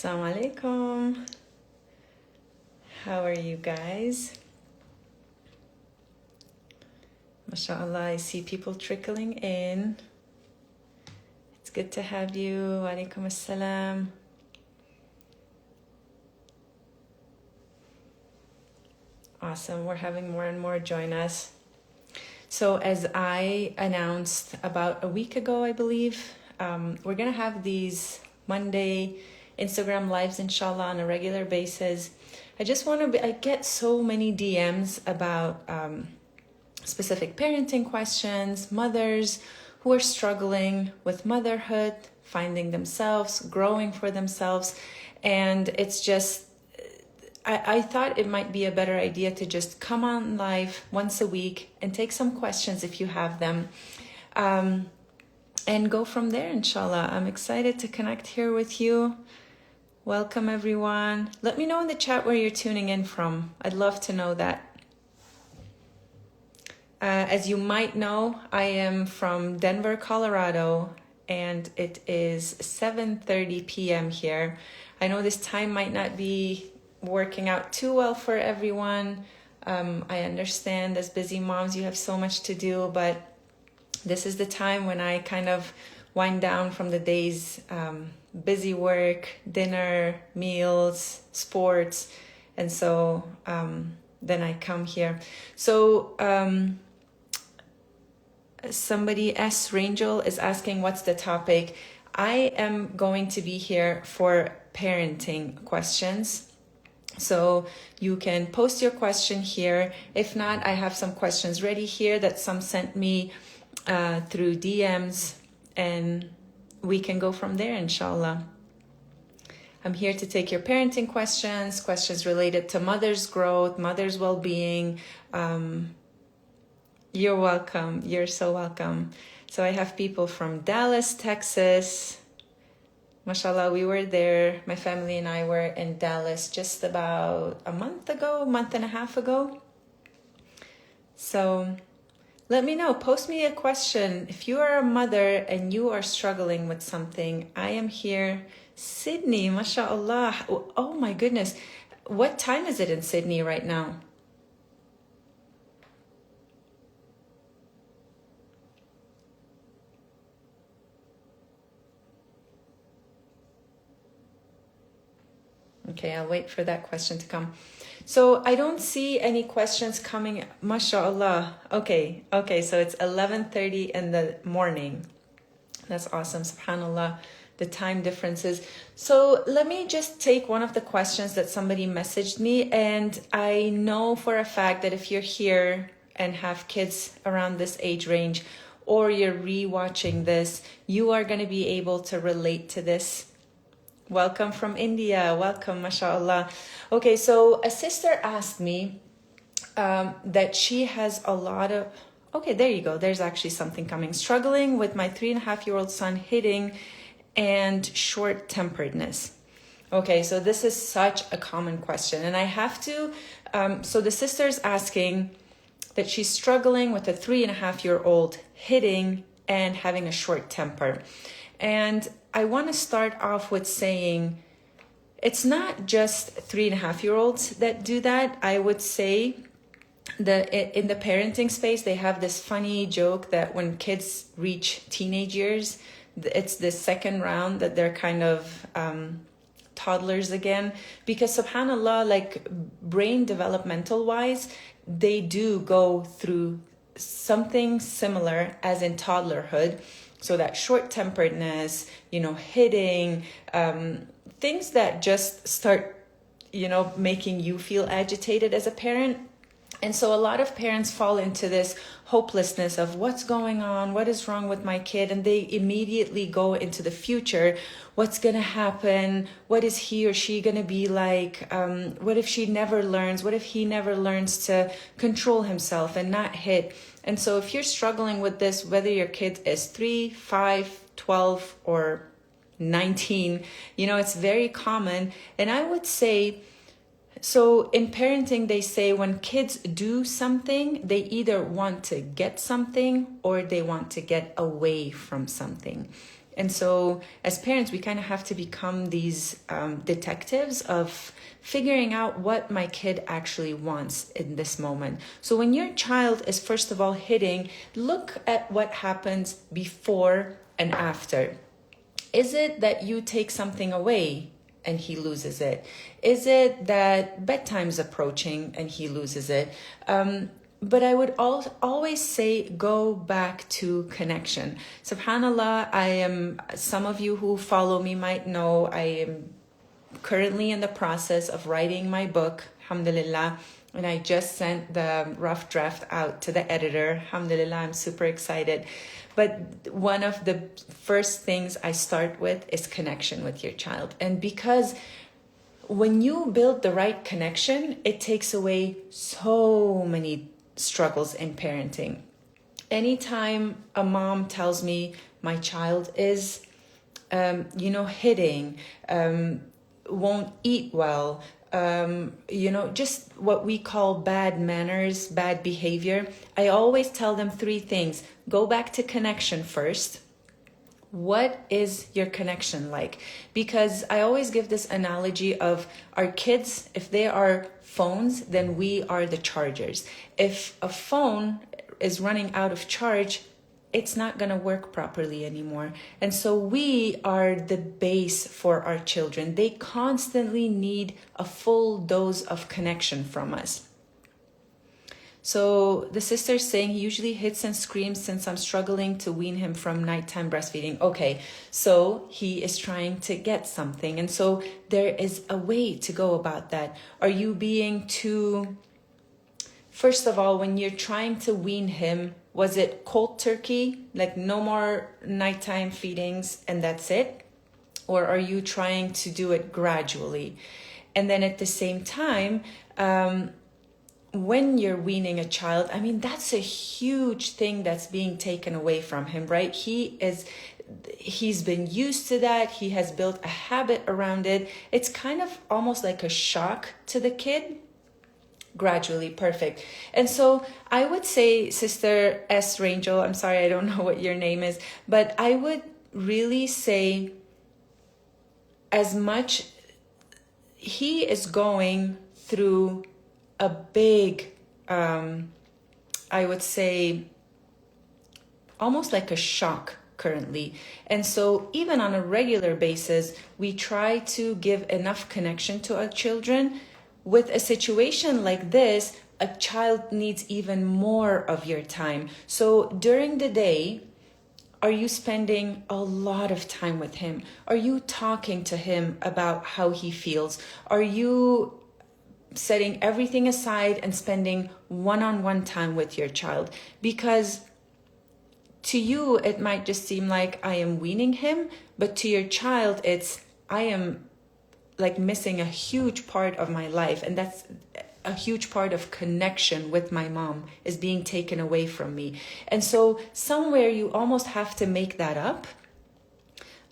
Assalamu alaikum. How are you guys? MashaAllah, I see people trickling in. It's good to have you. Walaikum assalam. Awesome. We're having more and more join us. So as I announced about a week ago, I believe, we're going to have these Monday Instagram lives, inshallah, on a regular basis. I just want to I get so many DMs about specific parenting questions, mothers who are struggling with motherhood, finding themselves, growing for themselves. And it's just, I thought it might be a better idea to just come on live once a week and take some questions if you have them, and go from there, inshallah. I'm excited to connect here with you. Welcome, everyone. Let me know in the chat where you're tuning in from. I'd love to know that. As you might know, I am from Denver, Colorado, and it is 7:30 p.m. here. I know this time might not be working out too well for everyone. I understand as busy moms, you have so much to do, but this is the time when I kind of wind down from the day's busy work, dinner, meals, sports, and so then I come here. So somebody, S. Rangel, is asking what's the topic. I am going to be here for parenting questions. So you can post your question here. If not, I have some questions ready here that some sent me through DMs, and we can go from there, inshallah. I'm here to take your parenting questions, questions related to mother's growth, mother's well-being. You're welcome. You're so welcome. So I have people from Dallas, Texas. MashaAllah, we were there. My family and I were in Dallas just about a month and a half ago. So let me know. Post me a question. If you are a mother and you are struggling with something, I am here. Sydney, MashaAllah. Oh my goodness. What time is it in Sydney right now? Okay, I'll wait for that question to come. So I don't see any questions coming. MashaAllah. Okay, so it's 11:30 in the morning. That's awesome. SubhanAllah, the time differences. So let me just take one of the questions that somebody messaged me. And I know for a fact that if you're here and have kids around this age range, or you're rewatching this, you are going to be able to relate to this. Welcome from India. Welcome, mashallah. Okay, so a sister asked me that she has a lot of... Okay, there you go. There's actually something coming. Struggling with my 3.5-year-old son hitting and short-temperedness. Okay, so this is such a common question. And I have to... so the sister's asking that she's struggling with a 3.5-year-old hitting and having a short temper. And I want to start off with saying it's not just 3.5-year-olds that do that. I would say that in the parenting space, they have this funny joke that when kids reach teenage years, it's the second round that they're kind of toddlers again. Because subhanAllah, like brain developmental wise, they do go through something similar as in toddlerhood. So that short-temperedness, hitting, things that just start, making you feel agitated as a parent. And so a lot of parents fall into this hopelessness of what's going on, what is wrong with my kid, and they immediately go into the future. What's going to happen? What is he or she going to be like? What if she never learns? What if he never learns to control himself and not hit? And so if you're struggling with this, whether your kid is 3, 5, 12, or 19, it's very common. And I would say, so in parenting, they say when kids do something, they either want to get something or they want to get away from something. And so as parents, we kind of have to become these detectives of figuring out what my kid actually wants in this moment. So when your child is first of all hitting, look at what happens before and after. Is it that you take something away and he loses it? Is it that bedtime's approaching and he loses it? But I would always say go back to connection. SubhanAllah, some of you who follow me might know I am currently in the process of writing my book, alhamdulillah. And I just sent the rough draft out to the editor. Alhamdulillah, I'm super excited. But one of the first things I start with is connection with your child. And because when you build the right connection, it takes away so many struggles in parenting. Anytime a mom tells me my child is, hitting, won't eat well, just what we call bad manners, bad behavior, I always tell them three things. Go back to connection first. What is your connection like? Because I always give this analogy of our kids, if they are phones, then we are the chargers. If a phone is running out of charge, it's not going to work properly anymore. And so we are the base for our children. They constantly need a full dose of connection from us. So the sister's saying he usually hits and screams since I'm struggling to wean him from nighttime breastfeeding. Okay, so he is trying to get something. And so there is a way to go about that. Are you being too... First of all, when you're trying to wean him, was it cold turkey, like no more nighttime feedings and that's it? Or are you trying to do it gradually? And then at the same time, when you're weaning a child, that's a huge thing that's being taken away from him, right? He's been used to that. He has built a habit around it. It's kind of almost like a shock to the kid. Gradually, perfect. And so I would say, Sister S. Rangel, I'm sorry, I don't know what your name is, but I would really say as much, he is going through a big, I would say, almost like a shock currently. And so even on a regular basis, we try to give enough connection to our children. With a situation like this, a child needs even more of your time. So during the day, are you spending a lot of time with him? Are you talking to him about how he feels? Are you setting everything aside and spending one-on-one time with your child? Because to you, it might just seem like I am weaning him, but to your child, it's I am like missing a huge part of my life, and that's a huge part of connection with my mom is being taken away from me. And so somewhere you almost have to make that up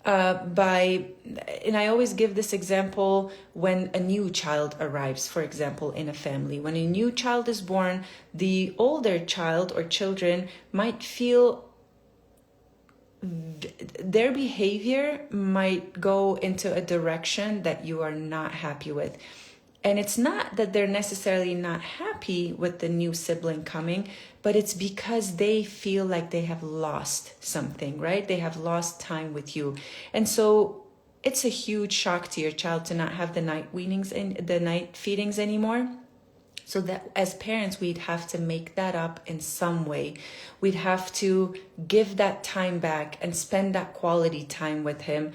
and I always give this example when a new child arrives, for example, in a family. When a new child is born, the older child or children might feel their behavior might go into a direction that you are not happy with. And it's not that they're necessarily not happy with the new sibling coming, but it's because they feel like they have lost something, right? They have lost time with you. And so it's a huge shock to your child to not have the night weanings and the night feedings anymore. So that as parents, we'd have to make that up in some way. We'd have to give that time back and spend that quality time with him.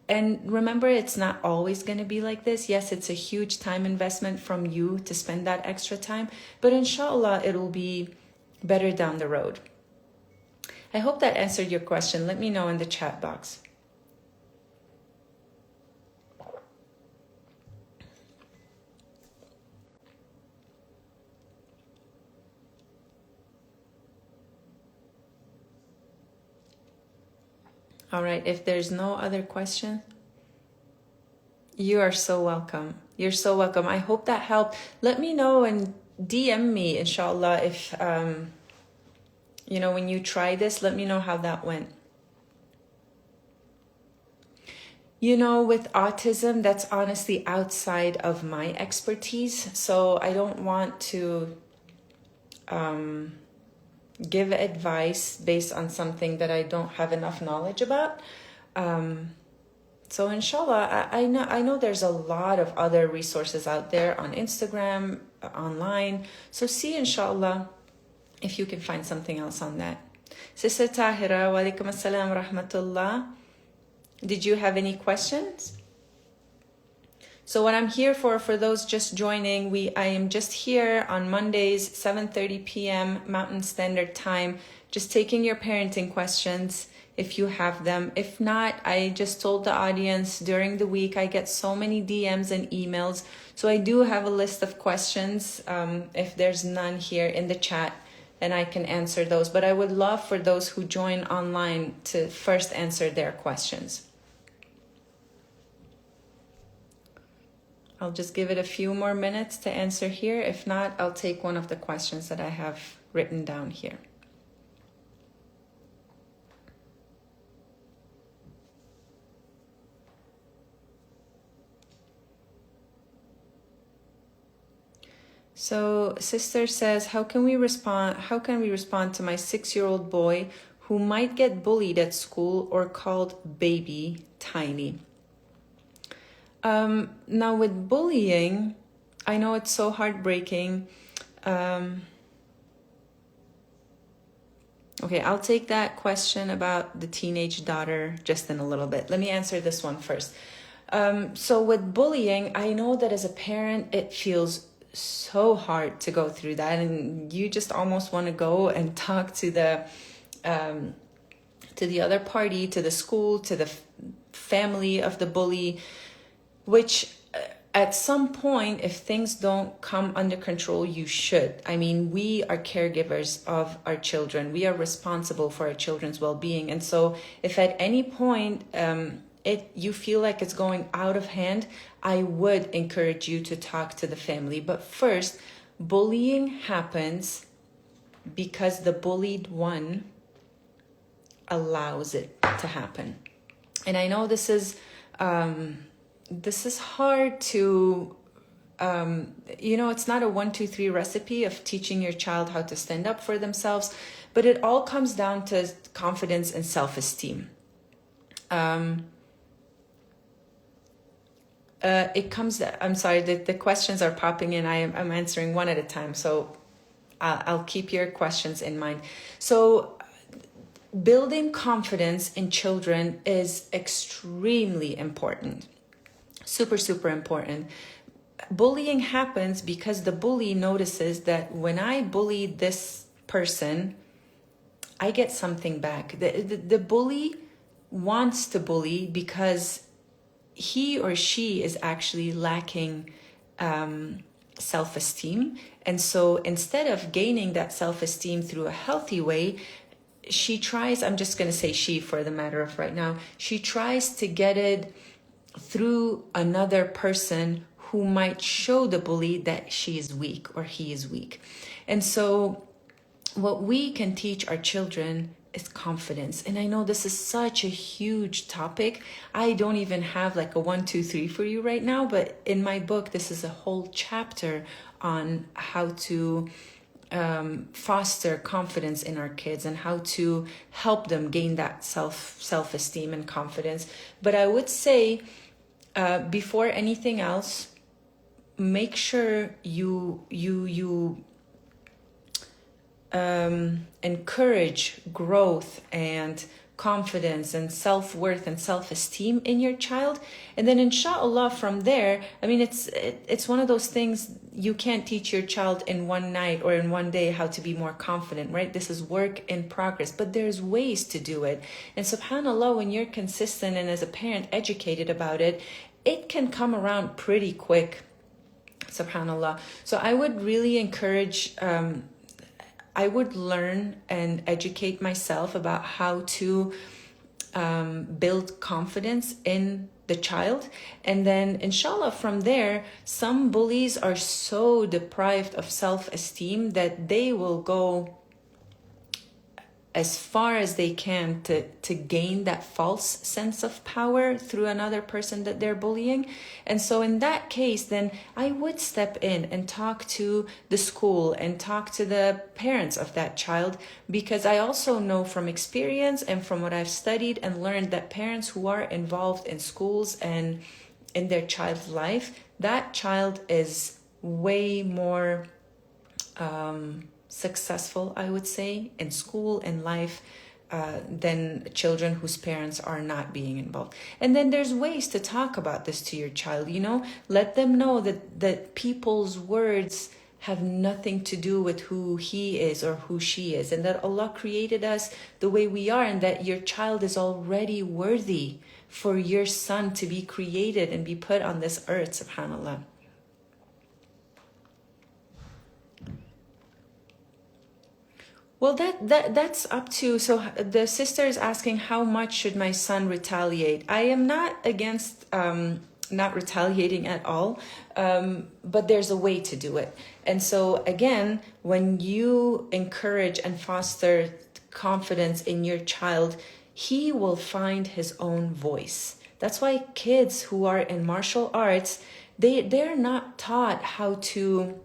And remember, it's not always going to be like this. Yes, it's a huge time investment from you to spend that extra time, but inshallah, it'll be better down the road. I hope that answered your question. Let me know in the chat box. All right, if there's no other question, you are so welcome. You're so welcome. I hope that helped. Let me know and DM me, inshallah, if, when you try this, let me know how that went. You know, with autism, that's honestly outside of my expertise. So I don't want to give advice based on something that I don't have enough knowledge about. So inshallah, I know there's a lot of other resources out there on Instagram, online. So see, inshallah, if you can find something else on that. Sister Tahira, wa alaikum assalam wa rahmatullah. Did you have any questions? So what I'm here for those just joining, I am just here on Mondays, 7:30 p.m. Mountain Standard Time, just taking your parenting questions if you have them. If not, I just told the audience during the week, I get so many DMs and emails. So I do have a list of questions. If there's none here in the chat, then I can answer those. But I would love for those who join online to first answer their questions. I'll just give it a few more minutes to answer here. If not, I'll take one of the questions that I have written down here. So sister says, how can we respond to my 6-year-old boy who might get bullied at school or called baby tiny? Now with bullying, I know it's so heartbreaking. Okay, I'll take that question about the teenage daughter just in a little bit. Let me answer this one first. So with bullying, I know that as a parent, it feels so hard to go through that, and you just almost want to go and talk to the other party, to the school, to the family of the bully, which at some point, if things don't come under control, you should. I mean, we are caregivers of our children. We are responsible for our children's well-being. And so if at any point you feel like it's going out of hand, I would encourage you to talk to the family. But first, bullying happens because the bullied one allows it to happen. And I know this is hard to, it's not a 1, 2, 3 recipe of teaching your child how to stand up for themselves, but it all comes down to confidence and self-esteem. I'm sorry, the questions are popping in. I'm answering one at a time, so I'll keep your questions in mind. So building confidence in children is extremely important. Super, super important. Bullying happens because the bully notices that when I bully this person, I get something back. The bully wants to bully because he or she is actually lacking self-esteem. And so instead of gaining that self-esteem through a healthy way, she tries, I'm just going to say she for the matter of right now, she tries to get it through another person who might show the bully that she is weak or he is weak. And so what we can teach our children is confidence. And I know this is such a huge topic. I don't even have like a 1, 2, 3 for you right now, but in my book, this is a whole chapter on how to foster confidence in our kids and how to help them gain that self-esteem and confidence. But I would say, before anything else, make sure you encourage growth and confidence and self-worth and self-esteem in your child. And then inshallah from there, I mean, it's one of those things you can't teach your child in one night or in one day how to be more confident, right? This is work in progress, but there's ways to do it. And subhanallah, when you're consistent and as a parent educated about it, it can come around pretty quick, subhanallah. So I would really encourage, I would learn and educate myself about how to build confidence in the child. And then inshallah from there, some bullies are so deprived of self-esteem that they will go as far as they can to gain that false sense of power through another person that they're bullying. And so in that case, then I would step in and talk to the school and talk to the parents of that child, because I also know from experience and from what I've studied and learned that parents who are involved in schools and in their child's life, that child is way more successful, I would say, in school and life than children whose parents are not being involved. And then there's ways to talk about this to your child, let them know that people's words have nothing to do with who he is or who she is, and that Allah created us the way we are, and that your child is already worthy for your son to be created and be put on this earth, subhanAllah. Well, that's up to, so the sister is asking, how much should my son retaliate? I am not against not retaliating at all, but there's a way to do it. And so again, when you encourage and foster confidence in your child, he will find his own voice. That's why kids who are in martial arts, they're not taught how to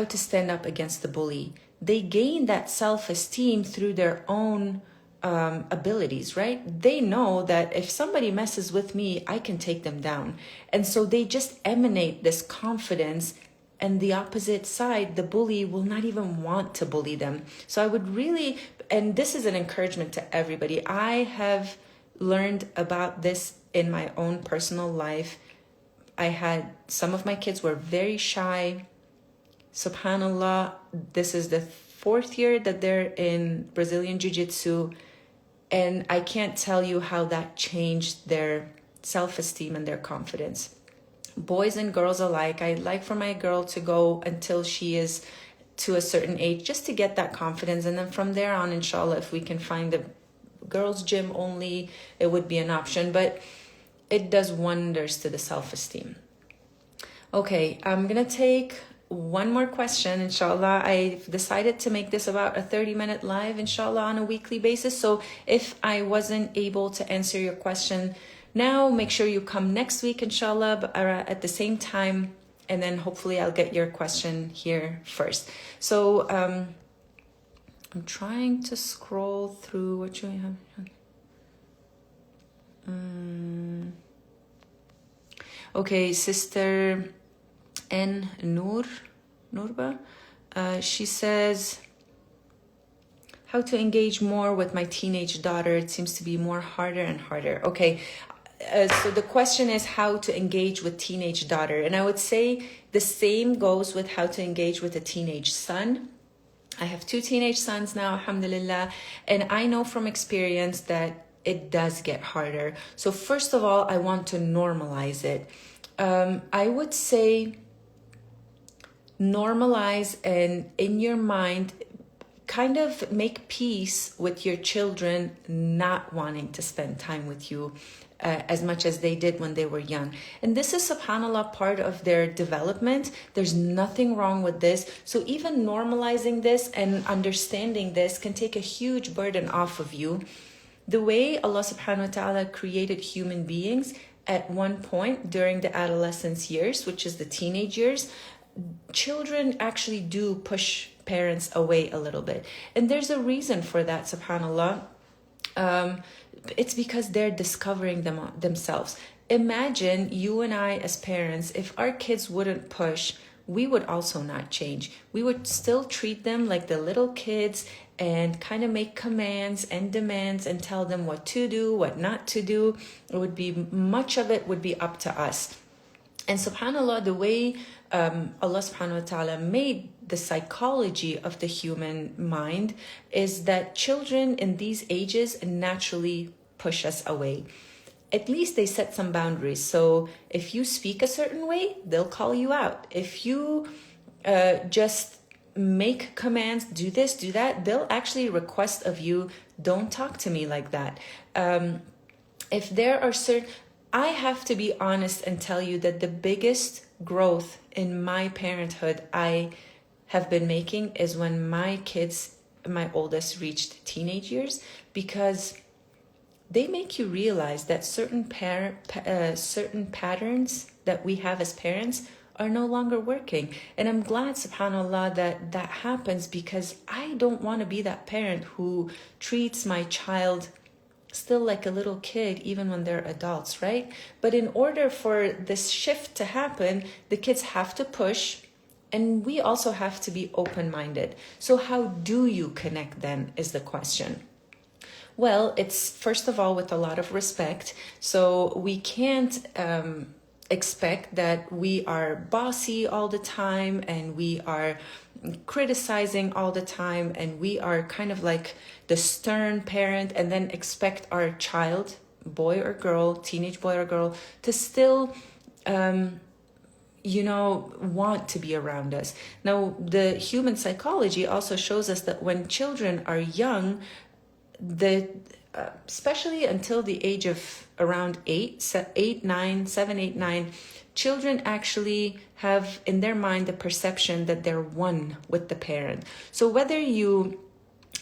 stand up against the bully. They gain that self-esteem through their own abilities, right? They know that if somebody messes with me, I can take them down. And so they just emanate this confidence, and the opposite side, the bully, will not even want to bully them. So I would really, and this is an encouragement to everybody. I have learned about this in my own personal life. I had, some of my kids were very shy. SubhanAllah, this is the 4th year that they're in Brazilian Jiu-Jitsu, and I can't tell you how that changed their self-esteem and their confidence. Boys and girls alike, I'd like for my girl to go until she is to a certain age, just to get that confidence, and then from there on, inshallah, if we can find a girls' gym only, it would be an option, but it does wonders to the self-esteem. Okay, I'm gonna take one more question, inshallah. I've decided to make this about a 30-minute live, inshallah, on a weekly basis. So if I wasn't able to answer your question now, make sure you come next week, inshallah, at the same time, and then hopefully I'll get your question here first. So I'm trying to scroll through what you have. Okay, Sister N. Nurba, she says, how to engage more with my teenage daughter. It seems to be more harder and harder. Okay, so the question is how to engage with teenage daughter. And I would say the same goes with how to engage with a teenage son. I have 2 teenage sons now, alhamdulillah, and I know from experience that it does get harder. So first of all, I want to normalize it. I would say normalize, and in your mind kind of make peace with your children not wanting to spend time with you as much as they did when they were young. And this is, subhanAllah, part of their development. There's nothing wrong with this. So even normalizing this and understanding this can take a huge burden off of you. The way Allah subhanahu wa ta'ala created human beings, at one point during the adolescence years, which is the teenage years, children actually do push parents away a little bit. And there's a reason for that, subhanAllah. It's because they're discovering themselves. Imagine you and I as parents, if our kids wouldn't push, we would also not change. We would still treat them like the little kids and kind of make commands and demands and tell them what to do, what not to do. Much of it would be up to us. And subhanAllah, the way Allah subhanahu wa ta'ala made the psychology of the human mind is that children in these ages naturally push us away. At least they set some boundaries. So if you speak a certain way, they'll call you out. If you just make commands, do this, do that, they'll actually request of you, don't talk to me like that. If there are certain... I have to be honest and tell you that the biggest growth in my parenthood I have been making is when my kids my oldest reached teenage years, because they make you realize that certain patterns that we have as parents are no longer working. And I'm glad, subhanAllah, that that happens, because I don't want to be that parent who treats my child still like a little kid even when they're adults, right? But in order for this shift to happen, the kids have to push, and we also have to be open-minded. So how do you connect then is the question. Well, it's first of all with a lot of respect. So we can't expect that we are bossy all the time, and we are criticizing all the time, and we are kind of like the stern parent, and then expect our child, boy or girl, teenage boy or girl, to still want to be around us. Now, the human psychology also shows us that when children are young, especially until the age of around 7, 8, 9, children actually have in their mind the perception that they're one with the parent. So whether you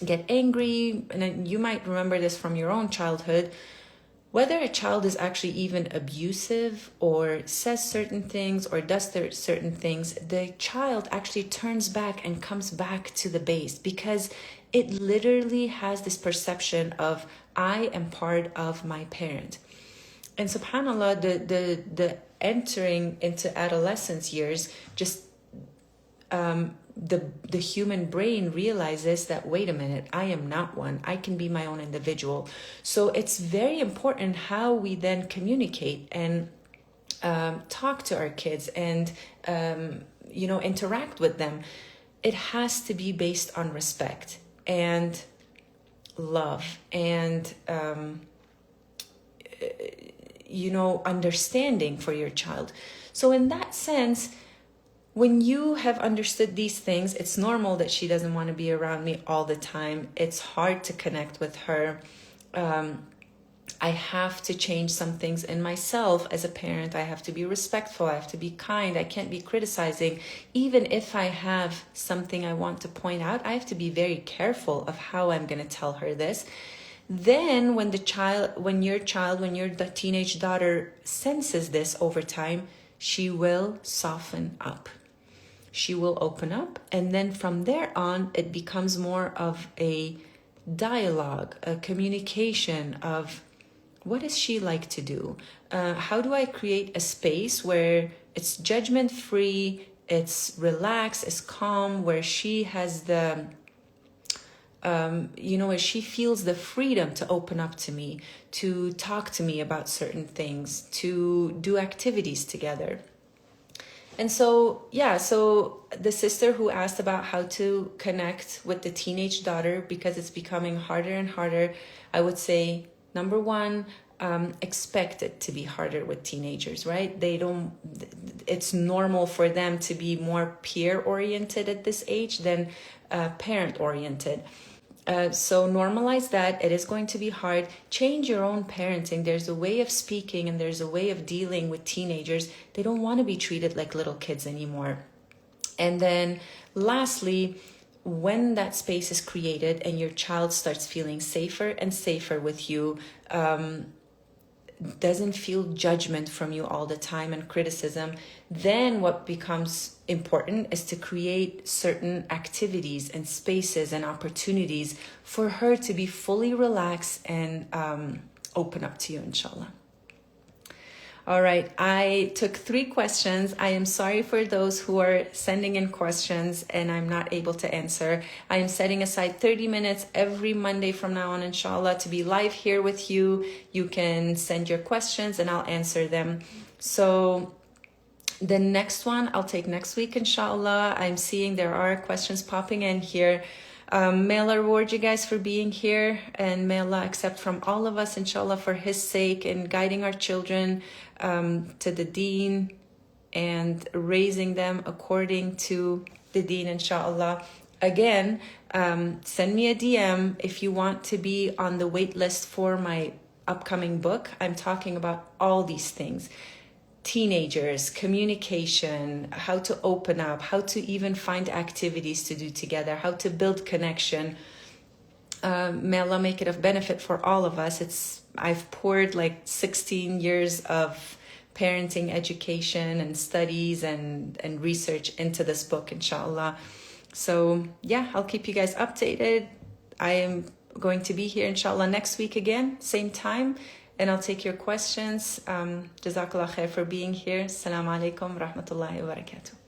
get angry, and you might remember this from your own childhood, whether a child is actually even abusive or says certain things or does certain things, the child actually turns back and comes back to the base, because it literally has this perception of, I am part of my parent. And subhanAllah, the entering into adolescence years, just the human brain realizes that, wait a minute, I am not one. I can be my own individual. So it's very important how we then communicate and talk to our kids and interact with them. It has to be based on respect and love and understanding for your child. So in that sense, when you have understood these things, it's normal that she doesn't want to be around me all the time. It's hard to connect with her. I have to change some things in myself as a parent. I have to be respectful. I have to be kind. I can't be criticizing. Even if I have something I want to point out, I have to be very careful of how I'm going to tell her this. Then when your teenage daughter senses this over time, she will soften up. She will open up. And then from there on, it becomes more of a dialogue, a communication of, what does she like to do? How do I create a space where it's judgment-free, it's relaxed, it's calm, where she has the, where she feels the freedom to open up to me, to talk to me about certain things, to do activities together. And so the sister who asked about how to connect with the teenage daughter, because it's becoming harder and harder, I would say, number one, expect it to be harder with teenagers, right? It's normal for them to be more peer-oriented at this age than parent-oriented. So normalize that. It is going to be hard. Change your own parenting. There's a way of speaking and there's a way of dealing with teenagers. They don't want to be treated like little kids anymore. And then lastly, when that space is created and your child starts feeling safer and safer with you, doesn't feel judgment from you all the time and criticism, then what becomes important is to create certain activities and spaces and opportunities for her to be fully relaxed and open up to you, inshallah. All right, I took 3 questions. I am sorry for those who are sending in questions and I'm not able to answer. I am setting aside 30 minutes every Monday from now on, inshallah, to be live here with you. You can send your questions and I'll answer them. So the next one I'll take next week, inshallah. I'm seeing there are questions popping in here. May Allah reward you guys for being here, and may Allah accept from all of us, inshallah, for His sake, and guiding our children to the deen and raising them according to the deen, inshallah. Again, send me a DM if you want to be on the wait list for my upcoming book. I'm talking about all these things. teenagers, communication, how to open up, how to even find activities to do together, how to build connection. May Allah make it of benefit for all of us. I've poured like 16 years of parenting education and studies and research into this book, inshallah. So yeah, I'll keep you guys updated. I am going to be here, inshallah, next week again, same time, and I'll take your questions. Jazakallah khair for being here. Assalamu alaikum rahmatullahi wa barakatuh.